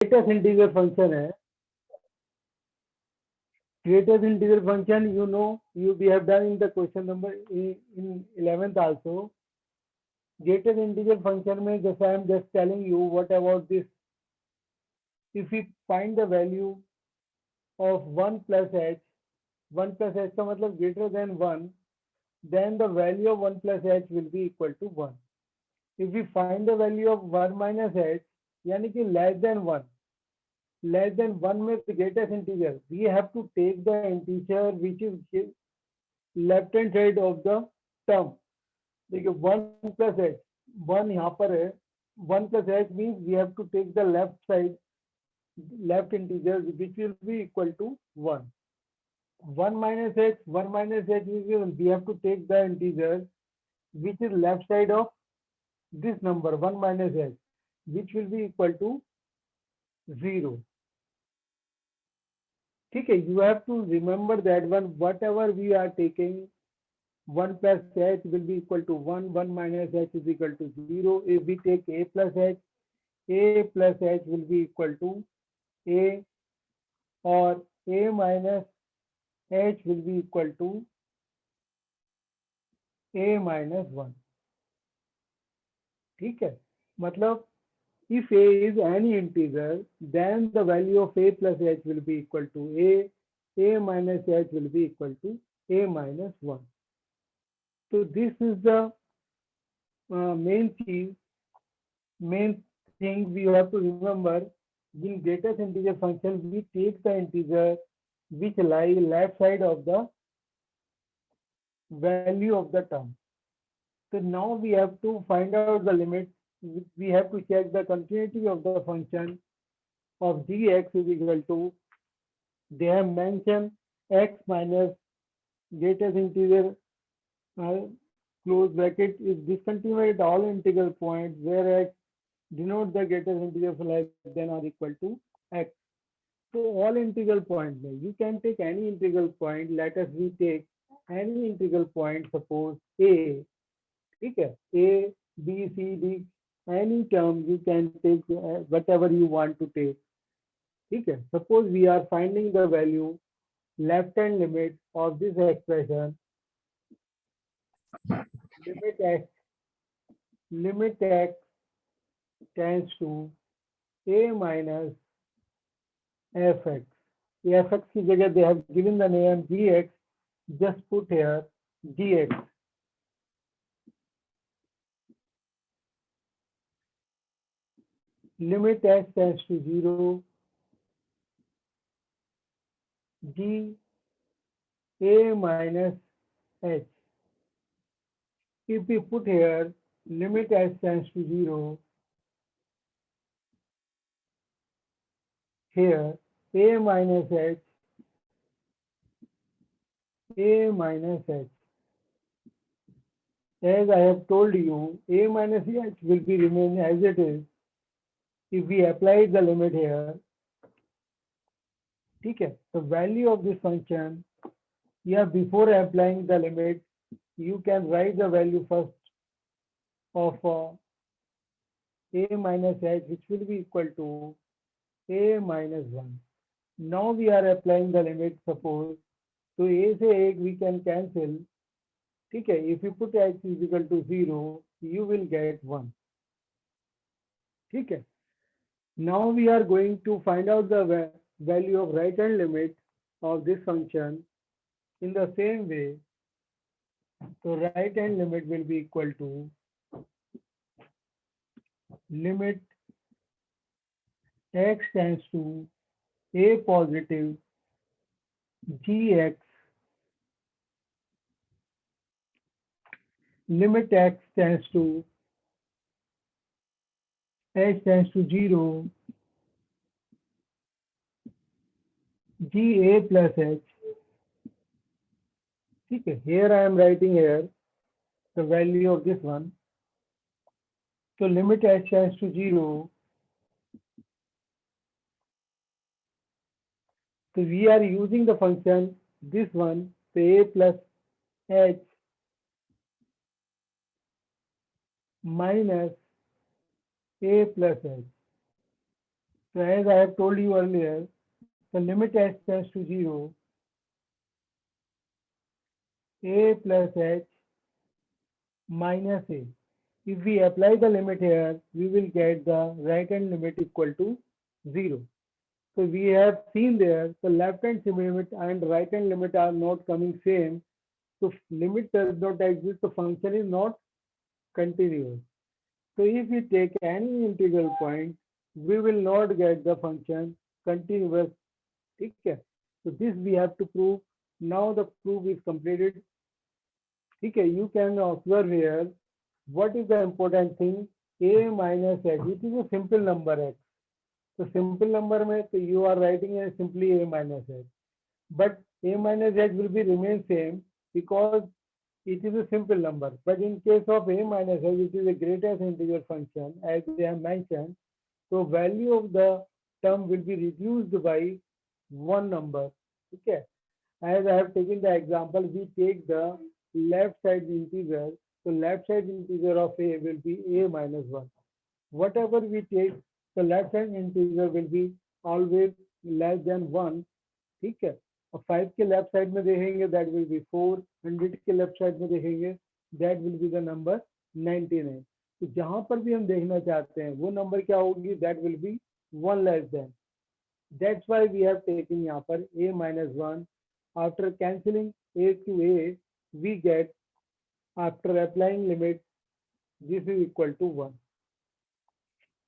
greatest integer function है. Greatest integer function, you know, we have done in the question number in 11th also. Greatest integer function में just I am just telling you what about this. If we find the value of 1 plus h, 1 plus h का मतलब greater than 1, then the value of 1 plus h will be equal to 1. If we find the value of 1 minus h, यानी कि less than 1, less than 1 में the greatest integer, we have to take the integer which is left hand side of the term. देखिए 1 plus h, 1 यहाँ पर है, 1 plus h means we have to take the left side, left integer which will be equal to 1. 1 minus h, 1 minus h means we have to take the integer which is left side of this number 1 minus h, which will be equal to 0. ठीक है, you have to remember that one, whatever we are taking, 1 plus h will be equal to 1, 1 minus h is equal to 0. If we take a plus h will be equal to a, or a minus h will be equal to a minus 1. ठीक है, मतलब if a is any integer, then the value of a plus h will be equal to a minus h will be equal to a minus 1. So this is the main thing we have to remember. In greatest integer function, we take the integer which lie left side of the value of the term. So now we have to find out the limit. We have to check the continuity of the function of gx is equal to, they have mentioned x minus greatest integer close bracket is discontinuous at all integral points where x denote the greatest integer less than or equal to x. So all integral points, you can take any integral point. Let us we take any integral point, suppose a, ठीक है, a, b, c, d, any term you can take whatever you want to take. ठीक है, suppose we are finding the value left hand limit of this expression, limit x tends to a minus fx. fx की जगह they have given the name gx, just put here gx. Limit x tends to 0, g a minus h. If we put here limit x tends to 0, here a minus h, as I have told you, a minus h will be remain as it is if we apply the limit here. ठीक है, the value of this function, yeah, before applying the limit, you can write the value first of a minus h, which will be equal to a minus 1. Now we are applying the limit, suppose, तो a से एक we can cancel. ठीक है, if you put x is equal to 0, you will get 1. ठीक है, now we are going to find out the value of right hand limit of this function in the same way. So right hand limit will be equal to limit x tends to a positive gx, limit x tends to h tends to 0, ga plus h. ठीक है, here I am writing here the value of this one. So limit h tends to 0. So we are using the function, this one, so a plus h minus a plus h. So as I have told you earlier, the limit h tends to 0, a plus h minus a. If we apply the limit here, we will get the right hand limit equal to 0. So we have seen there the left hand limit and right hand limit are not coming same. So limit does not exist, the function is not continuous. So if we take any integral point, we will not get the function continuous. Okay. So this we have to prove. Now the proof is completed. Okay, you can observe here what is the important thing, a minus x. It is a simple number x. So simple number में तो you are writing as simply a minus x. But a minus x will be remain same because it is a simple number. But in case of a minus x, it is a greatest integer function as they have mentioned. So value of the term will be reduced by one number. Okay. As I have taken the example, we take the left side integer. So left side integer of a will be a minus 1. Whatever we take, the left side integer will be always less than 1. ठीक है, और 5 के left side में देखेंगे that will B 4, 100 के left side में देखेंगे that will be the number 99. तो जहां पर भी हम देखना चाहते हैं वो नंबर क्या होगी, that will be 1 less than. That's why we have taken यहाँ पर a minus 1. After cancelling a to a, we get, after applying limit, this is equal to 1.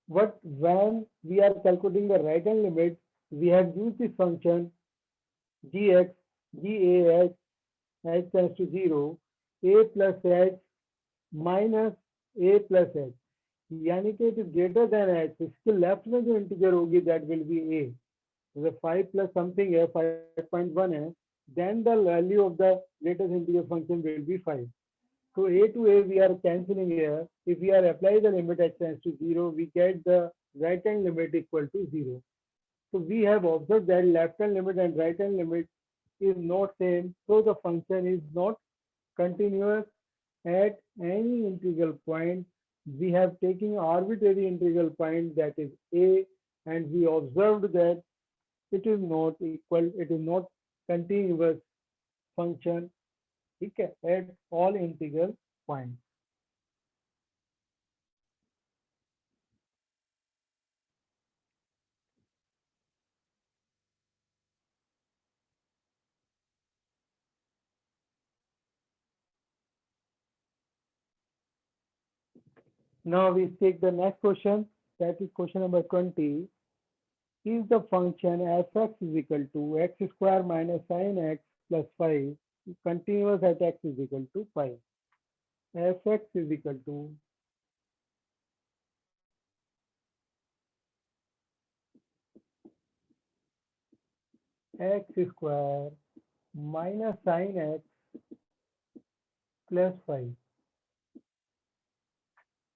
But when we are calculating the right hand limit, we have used this function gx, gah, h tends to 0, a plus h minus a plus h. यानी कि it is greater than h. इसके left में जो integer होगी that will be a. So 5 plus something है, 5.1 है. Then the value of the greatest integer function will be 5. So a to a we are cancelling here. If we are applying the limit h tends to 0, we get the right hand limit equal to 0. So we have observed that left hand limit and right hand limit is not same. So the function is not continuous at any integral point. We have taken arbitrary integral point, that is a, and we observed that it is not equal, it is not continuous function, okay, at all integral points. Now we take the next question, that is question number 20. Is the function f(x) is equal to x square minus sin x plus 5 continuous at x is equal to 5? f(x) is equal to x square minus sin x plus 5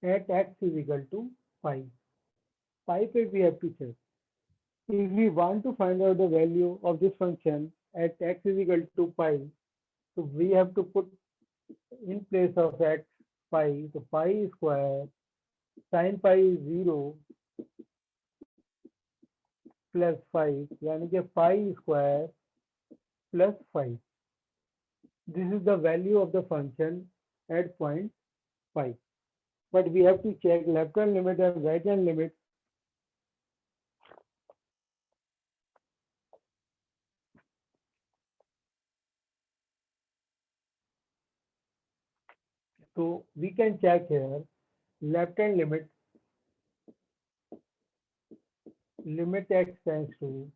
at x is equal to 5. 5 we have to check. If we want to find out the value of this function at x is equal to pi, so we have to put in place of x pi, so pi square sin pi is 0 plus 5, यानी कि pi square plus 5. This is the value of the function at point pi. But we have to check left hand limit and right hand limit. So we can check here left hand limit, limit x tends to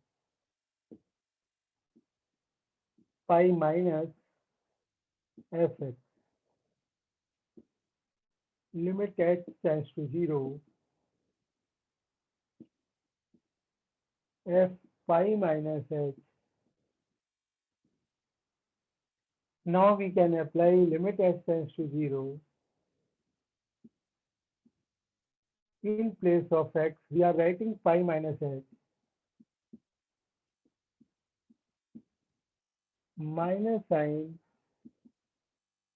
pi minus fx, limit h tends to 0, f pi minus h. Now we can apply limit h tends to 0. In place of x, we are writing pi minus h minus sin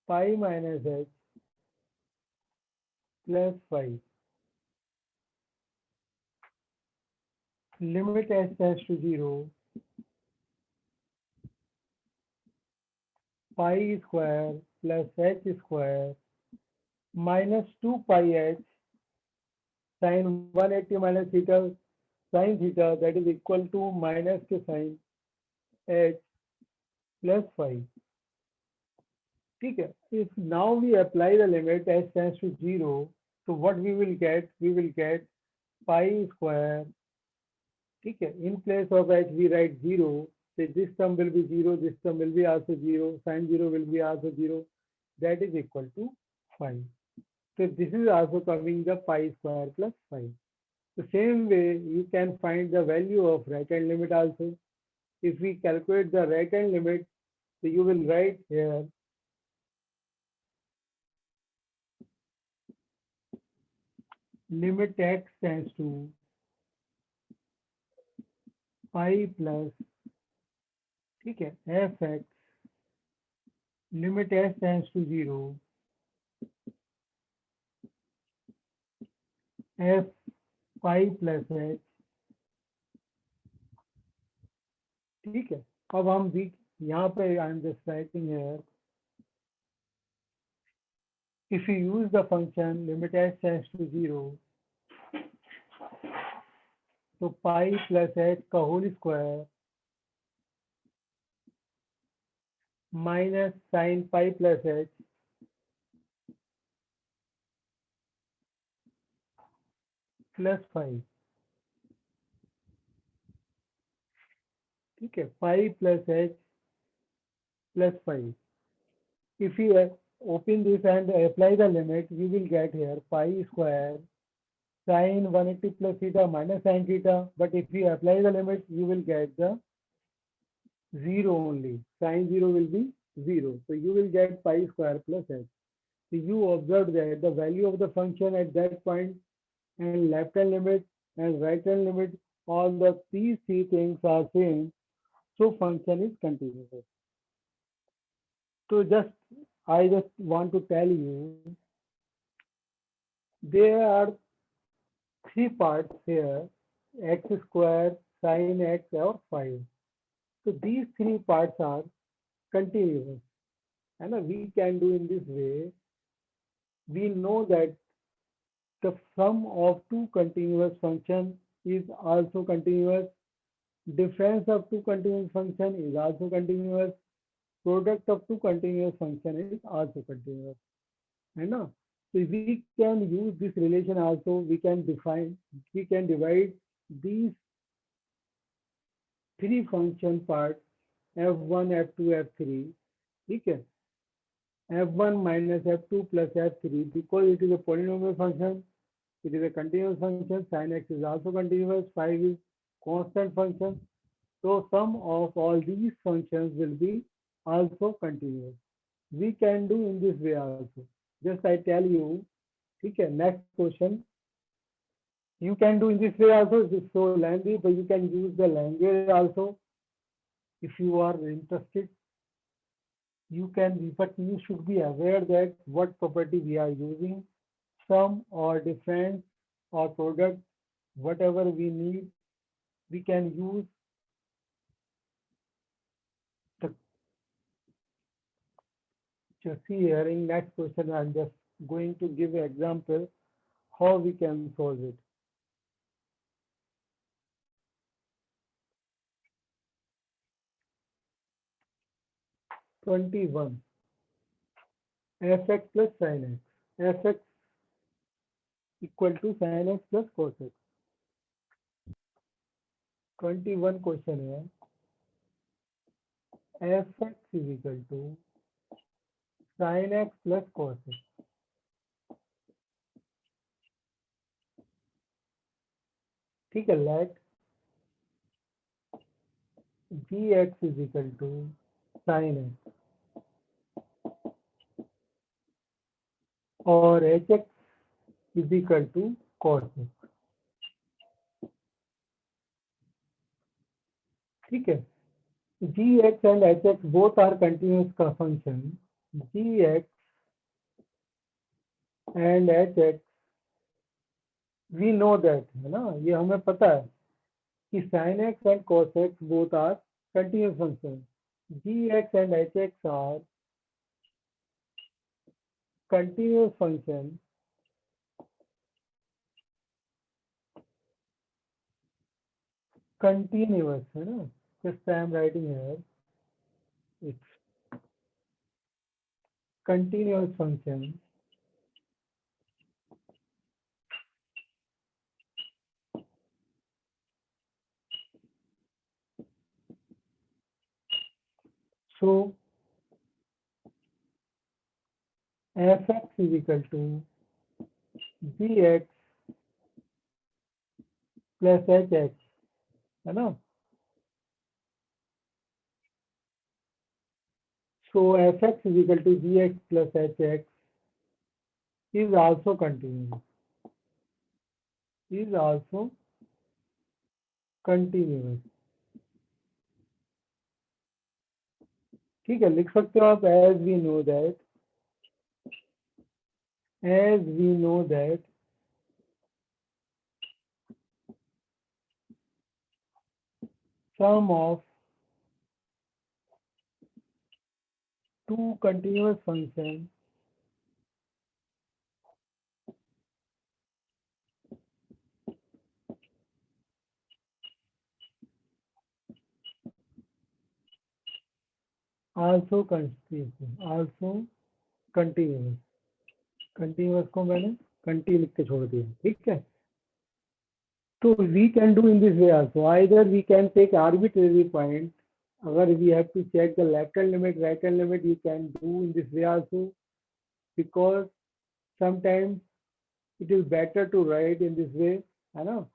pi minus h plus 5. Limit h tends to 0 pi square plus h square minus 2 pi h sine 180 minus theta sine theta that is equal to minus k sine h plus 5. ठीक है. If now we apply the limit h tends to 0, so what we will get? We will get pi square. ठीक है. In place of h we write 0. So this term will be 0. This term will be also 0. Sin 0 will be also 0. That is equal to 5. So this is also coming the pi square plus 5. The same way you can find the value of right hand limit also. If we calculate the right hand limit, so you will write here limit x tends to pi plus, ठीक है, f x limit s tends to 0 f pi plus h. ठीक है. अब हम भी यहाँ पे I am just writing here if you use the function limit s tends to 0 तो पाई प्लस एच का whole square minus sine pi plus h plus 5. ठीक है. Pi plus h plus 5. If you open this and apply the limit, you will get here pi square sin 180 plus theta minus sin theta. But if you apply the limit, you will get the 0 only. Sin 0 will be 0. So you will get pi square plus h. So you observe that the value of the function at that point and left hand limit and right hand limit, all these three things are same. So function is continuous. So I just want to tell you there are three parts here, x square, sin x or 5. So these three parts are continuous. And we can do in this way. We know that the sum of two continuous functions is also continuous. Difference of two continuous function is also continuous. Product of two continuous function is also continuous. So we can use this relation also. We can divide these three function parts f1, f2, f3. ठीक है. f1 minus f2 plus f3 because it is a polynomial function. It is a continuous function. Sin x is also continuous. 5 is constant function. So sum of all these functions will be also continuous. We can do in this way also. Just I tell you. Okay, next question. You can do in this way also. This is so lengthy, but you can use the language also if you are interested. You can, but you should be aware that what property we are using, sum or difference or product, whatever we need, we can use the. Just see here in next question, I'm just going to give an example how we can solve it. (21) fx plus sin x. Fx equal to sin x plus cos x. 21 question है. fx is equal to sin x plus cos x. ठीक है. Let gx is equal to sin x और hx is equal to cos x. ठीक है. gx and hx both are continuous का function. gx and hx we know that, है ना, ये हमें पता है. कि sin x and cos x both are continuous functions. Gx and hx are continuous functions. Continuous है ना, just I am writing here, it's continuous function. So fx is equal to gx plus hx है ना. So fx is equal to gx plus hx is also continuous. Is also continuous. ठीक है, लिख सकते हो आप. as we know that sum of two continuous functions also continuous. continuous को मैंने कंटी लिख के छोड़ दिया. ठीक है, तो we can do in this way also. Either we can take arbitrary point. अगर we have to check the left hand limit, right hand limit, you can do in this way also, because sometimes it is better to write in this way, है ना.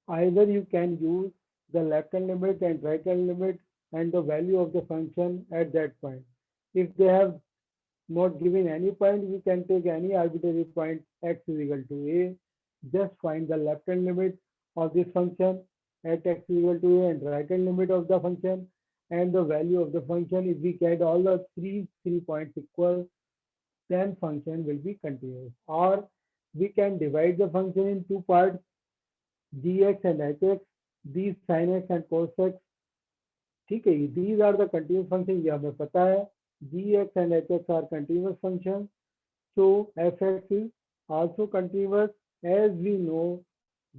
Either you can use the left hand limit and right hand limit and the value of the function at that point. If they have not given any point, we can take any arbitrary point x is equal to a. Just find the left hand limit of this function at x is equal to a and right hand limit of the function and the value of the function. If we get all the three points equal, then function will be continuous. Or we can divide the function in two parts, gx and hx, these sin x and cos x. ठीक है, these are the continuous functions, ये हमें पता है. gx and hx are continuous functions. So fx is also continuous, as we know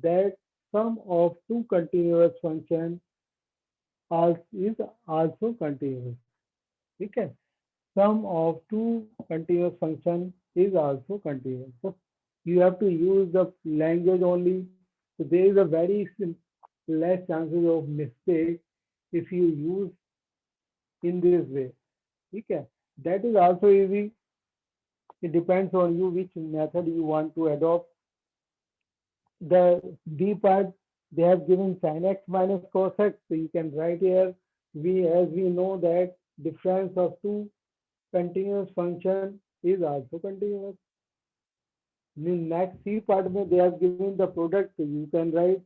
that sum of two continuous functions is also continuous. ठीक है, sum of two continuous functions is also continuous. So you have to use the language only. So there is a very less chances of mistake if you use in this way. ठीक है, that is also easy. It depends on you which method you want to adopt. The D part, they have given sin x minus cos x, so you can write here, as we know that difference of two continuous function is also continuous. In next C part में they have given the product, so you can write,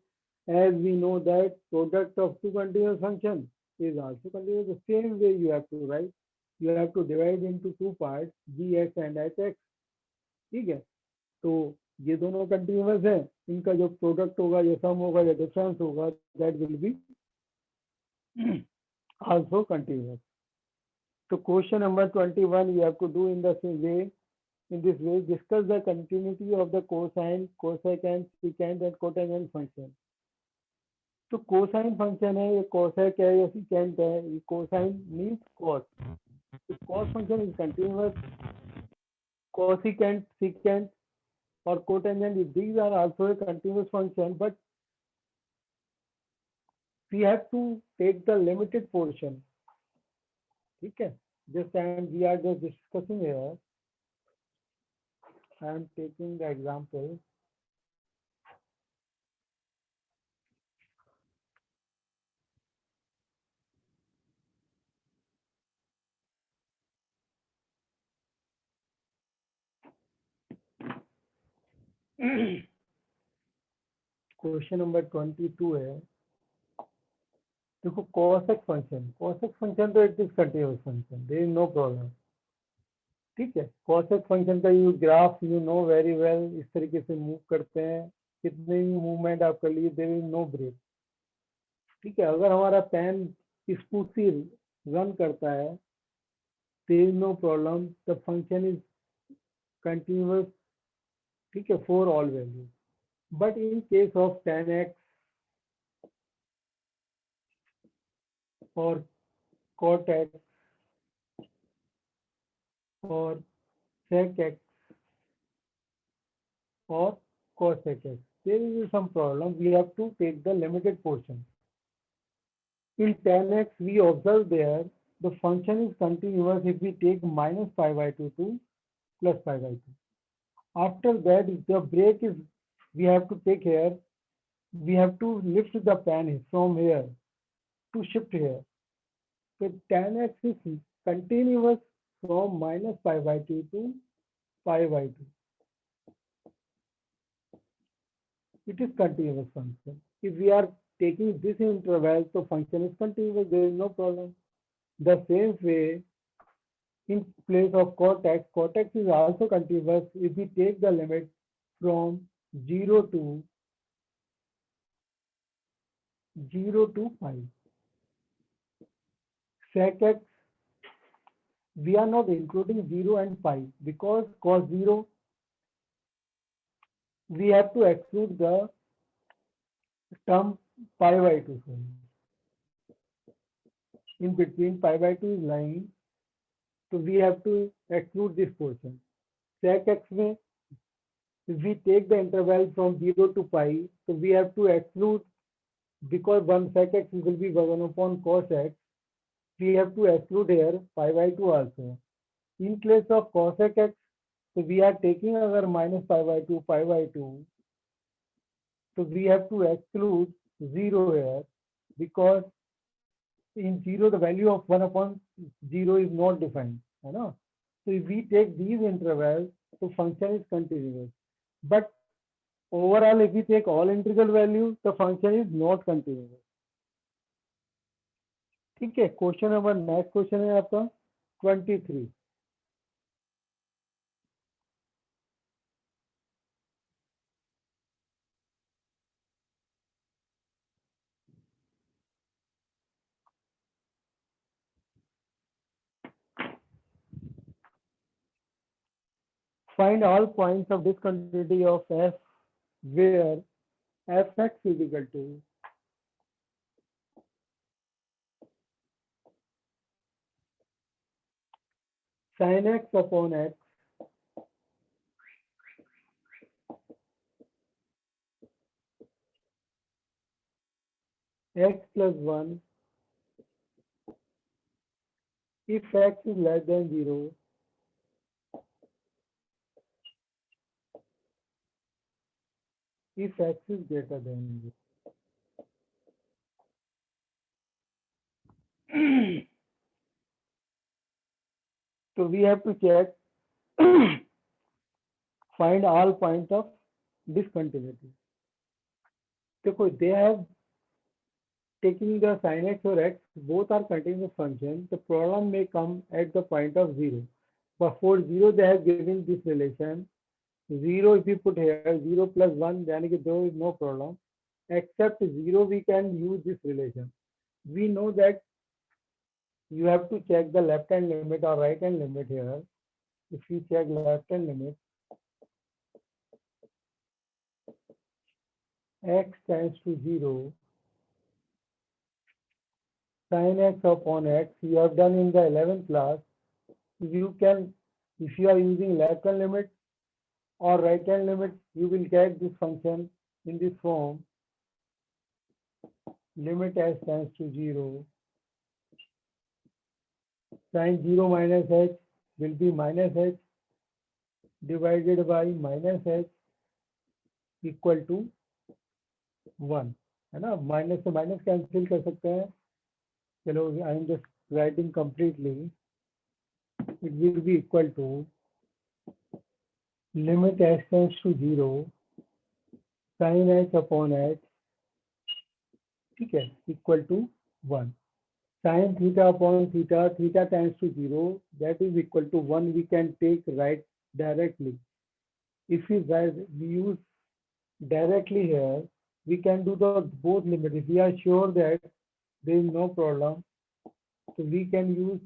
as we know that product of two continuous function is also continuous. The same way you have to write. You have to divide into two parts, gx and hx. ठीक है, तो ये दोनों continuous है, इनका जो product होगा, या सम होगा, या डिफरेंस होगा, that will be also continuous. तो question number 21 you have to do in the same way. In this way, discuss the continuity of the cosine, cosecant, secant and cotangent function. तो cosine function है, ये cosec है, या secant है. ये cosine means cos. Cos function is continuous. cosecant, secant or cotangent, these are also a continuous function, but we have to take the limited portion. ठीक है, we are just discussing here. I am taking the example. Question number 22 है. देखो cosec function तो it is continuous function, there is no problem. ठीक है, cosec function का you graph you know very well, इस तरीके से मूव करते हैं. कितने भी मूवमेंट आप कर लीजिए, देयर इज नो ब्रेक. ठीक है, अगर हमारा पेन स्मूथली रन करता है, there is no problem, the function is continuous, ठीक है, for all values. But in case of 10x or cot x or sec x or cosec x, there is some problem. We have to take the limited portion. In 10x, we observe there the function is continuous if we take minus pi by 2 to plus pi by 2. After that, the break is we have to take here. We have to lift the pen from here to shift here. So 10x is continuous from minus pi by 2 to pi by 2. It is continuous function. If we are taking this interval, so function is continuous, there is no problem. The same way, in place of cortex is also continuous if we take the limit from 0 to 5. Sec x, we are not including 0 and pi because cos 0, we have to exclude the term pi by 2. In between pi by 2 is lying, so we have to exclude this portion. Sec x में, if we take the interval from 0 to pi, so we have to exclude, because 1 sec x will be 1 upon cos x, we have to exclude here pi by 2 also. In place of cosec x, so we are taking agar minus pi by 2, so we have to exclude 0 here, because in 0 the value of 1 upon 0 is not defined. You know? So if we take these intervals, the function is continuous. But overall, if we take all integral values, the function is not continuous. ठीक है, question number next question है आपका 23. Find all points of discontinuity of f where fx is equal to sin x upon x x plus 1 if x is less than 0, if x is greater than 0. So we have to check, find all points of discontinuity. So they have taking the sin x or x, both are continuous functions. The problem may come at the point of 0. But for 0, they have given this relation. 0, if we put here 0 plus 1, then there is no problem. Except 0, we can use this relation. We know that you have to check the left hand limit or right hand limit here. If you check left hand limit, x tends to 0, sin x upon x, you have done in the 11th class. You can, if you are using left hand limit or right hand limit, you will get this function in this form. Limit s tends to 0. Sin 0 minus h will be minus h divided by minus h equal to 1. है ना, minus से minus cancel कर सकते हैं. चलो, I am just writing completely. It will be equal to limit s tends to 0 sin h upon h, ठीक है, equal to 1. Sin theta upon theta, theta tends to 0, that is equal to 1. We can take right directly. If we use directly here, we can do the both limit. If we are sure that there is no problem, so we can use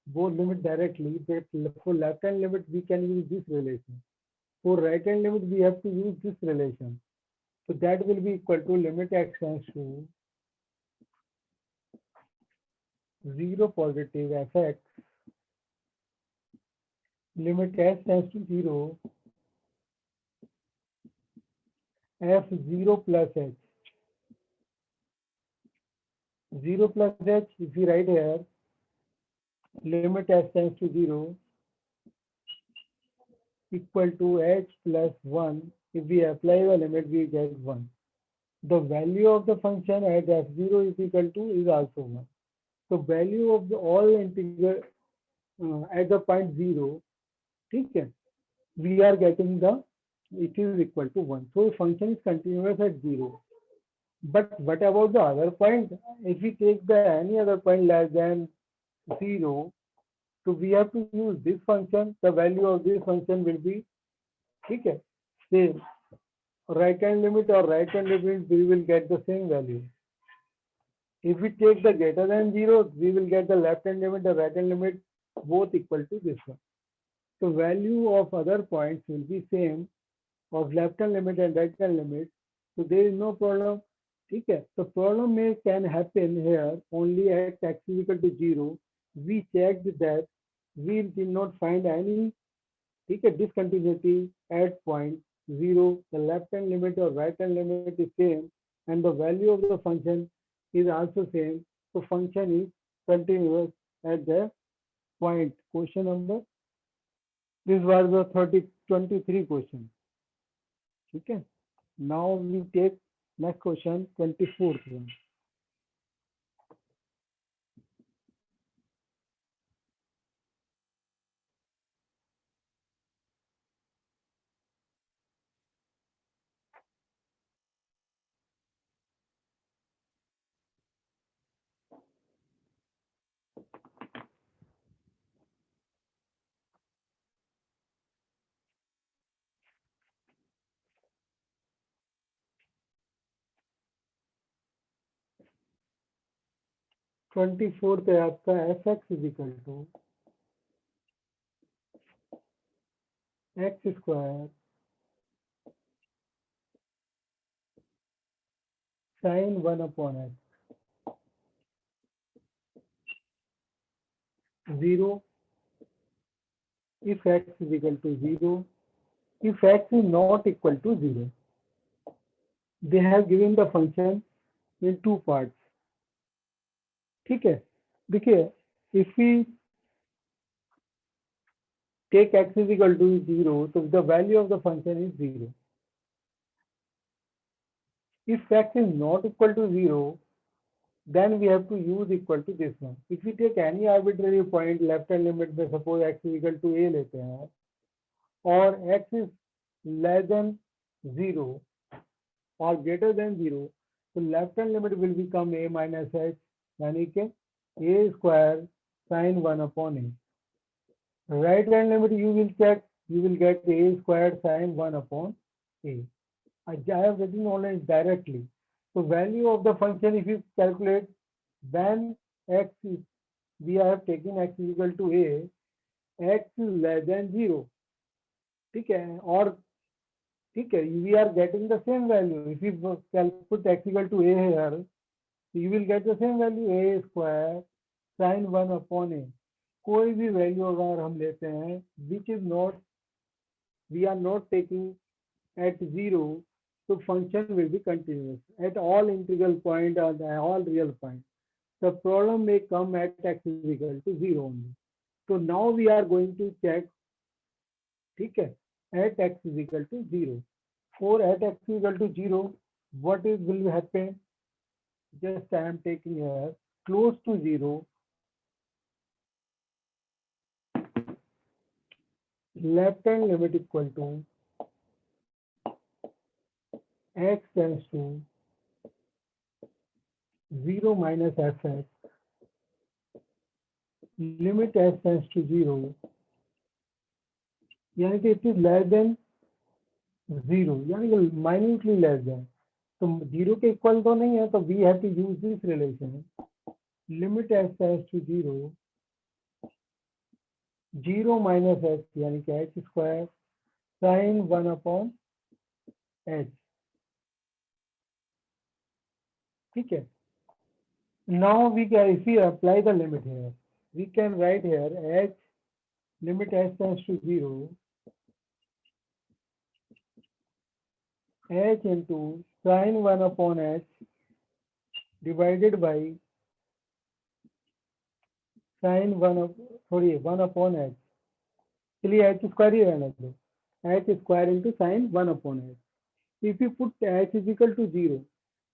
both limit directly. But for left hand limit, we can use this relation. For right hand limit, we have to use this relation. So that will be equal to limit x tends to 0 positive fx, limit s tends to 0, f0 plus h. 0 plus h, if we write here, limit s tends to 0 equal to h plus 1. If we apply the limit, we get 1. The value of the function at f0 is equal to is also 1. So value of the all integer at the point 0, okay, we are getting the, it is equal to 1. So function is continuous at 0. But what about the other point? If we take the any other point less than 0, so we have to use this function. The value of this function will be, okay, same. Right hand limit or right hand limit, we will get the same value. If we take the greater than 0, we will get the left hand limit, the right hand limit, both equal to this one. So value of other points will be same of left hand limit and right hand limit. So there is no problem. Okay. The problem can happen here only at x is equal to 0. We checked that we did not find any discontinuity at point 0. The left hand limit or right hand limit is same, and the value of the function is also same. So function is continuous at the point. Question number. This was the 23 question. Okay. Now we take next question, 24th one. Twenty fourth है आपका f x is equal to x square sine 1/x 0 if x is equal to 0, if x is not equal to 0. They have given the function in two parts. ठीक है, देखिए, if we take x is equal to 0, so the value of the function is 0. If x is not equal to 0, then we have to use equal to this one. If we take any arbitrary point left hand limit में suppose x is equal to a लेते हैं और x is less than 0 or greater than 0, so left hand limit will become a minus h, यानी कि a square sin 1/a. Right hand limit you will check, you will get a square sin 1/a. I have written already directly. So value of the function, if you calculate, when x is, we have taken x is equal to a, x is less than 0. ठीक है, और ठीक है, we are getting the same value. If you put x equal to a here, you will get the same value, a square sin 1/a. कोई भी value अगर हम लेते हैं which is not, we are not taking at 0, so function will be continuous at all integral point or all real point. The problem may come at x is equal to 0 only. So now we are going to check, ठीक है, at x is equal to 0. For at x is equal to 0, what is will happen? Just I am taking here close to 0. Left hand limit equal to x tends to 0 minus fx, limit s tends to 0, यानी कि it is less than 0, यानी कि minutely less than. तो 0 के equal तो नहीं है, तो we have to use this relation limit h tends to 0 0 minus h यानी कि h square sine 1 upon h. ठीक है, now we can if we apply the limit here we can write here h limit h tends to 0 h into sin 1 upon h divided by sin 1 upon h। चलिए h square ही रहने दो, h square into sine 1 upon h। If you put h is equal to 0,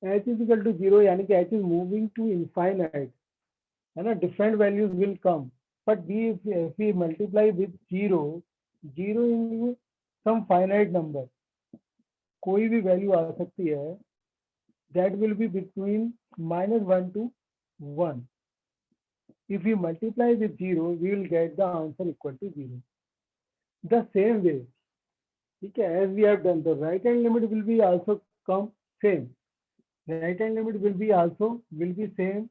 h is equal to 0 यानी कि h is moving to infinite, है ना, different values will come, but we multiply with 0 0 in some finite number, कोई भी value आ सकती है, that will be between -1 to 1. If we multiply with 0, we will get the answer equal to 0. The same way, okay, as we have done, the right hand limit will be also come same. Right hand limit will be same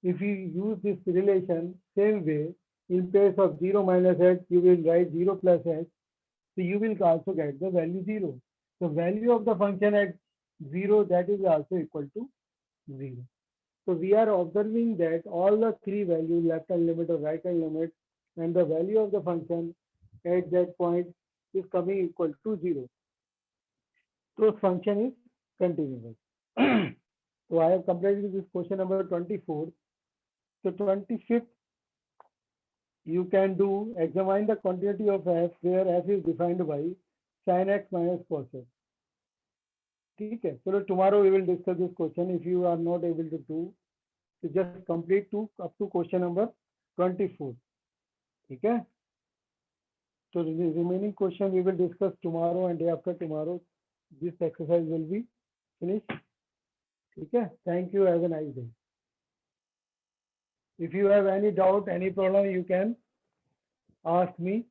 if we use this relation same way. In place of 0 minus h, you will write 0 plus h. So you will also get the value 0. The value of the function at 0, that is also equal to 0. So we are observing that all the three values, left hand limit or right hand limit, and the value of the function at that point is coming equal to 0. So function is continuous. So I have completed this question number 24. So 25th, you can do examine the continuity of f where f is defined by sin x minus cos x. ठीक है, चलो tomorrow we will discuss this question. If you are not able to do, so just complete up to question number 24. ठीक है, so the remaining question we will discuss tomorrow and day after tomorrow. This exercise will be finished. ठीक है, thank you, have a nice day. If you have any doubt, any problem, you can ask me.